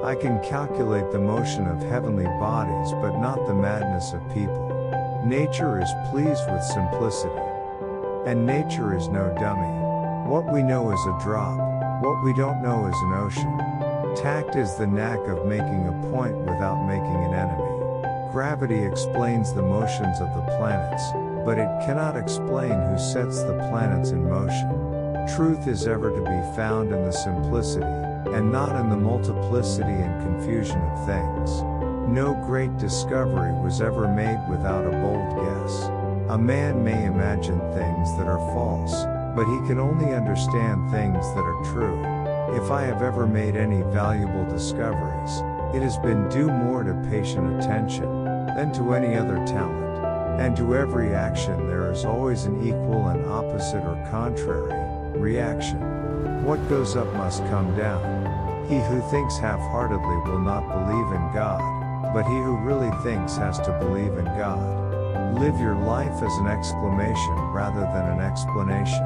I can calculate the motion of heavenly bodies but not the madness of people. Nature is pleased with simplicity. And nature is no dummy. What we know is a drop, what we don't know is an ocean. Tact is the knack of making a point without making an enemy. Gravity explains the motions of the planets, but it cannot explain who sets the planets in motion. Truth is ever to be found in the simplicity, and not in the multiplicity and confusion of things. No great discovery was ever made without a bold guess. A man may imagine things that are false, but he can only understand things that are true. If I have ever made any valuable discoveries, it has been due more to patient attention than to any other talent. And to every action there is always an equal and opposite or contrary reaction. What goes up must come down. He who thinks half-heartedly will not believe in God, but he who really thinks has to believe in God. Live your life as an exclamation rather than an explanation.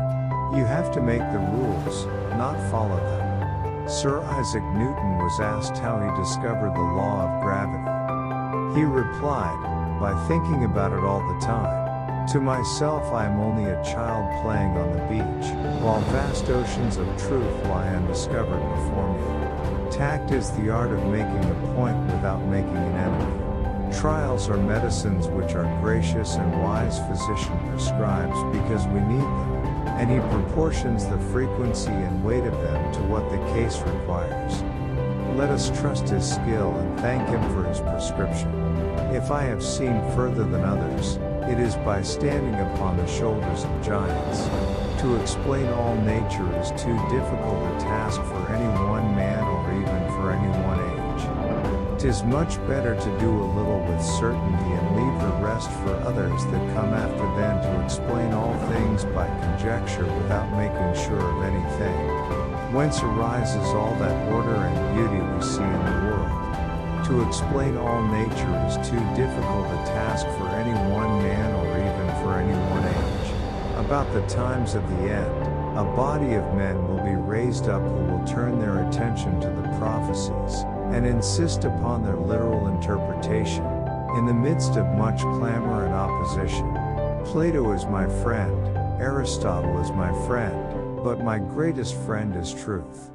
You have to make the rules, not follow them. Sir Isaac Newton was asked how he discovered the law of gravity. He replied, by thinking about it all the time. To myself I am only a child playing on the beach, while vast oceans of truth lie undiscovered before me. Tact is the art of making a point without making an enemy. Trials are medicines which our gracious and wise physician prescribes because we need them, and he proportions the frequency and weight of them to what the case requires. Let us trust his skill and thank him for his prescription. If I have seen further than others, it is by standing upon the shoulders of giants. To explain all nature is too difficult a task for any one man or even for any one age. 'Tis much better to do a little with certainty and leave the rest for others that come after than to explain all things by conjecture without making sure of anything. Whence arises all that order and beauty we see in the world. To explain all nature is too difficult a task for any one man or even for any one age. About the times of the end, a body of men will be raised up who will turn their attention to the prophecies, and insist upon their literal interpretation, in the midst of much clamor and opposition. Plato is my friend, Aristotle is my friend, but my greatest friend is truth.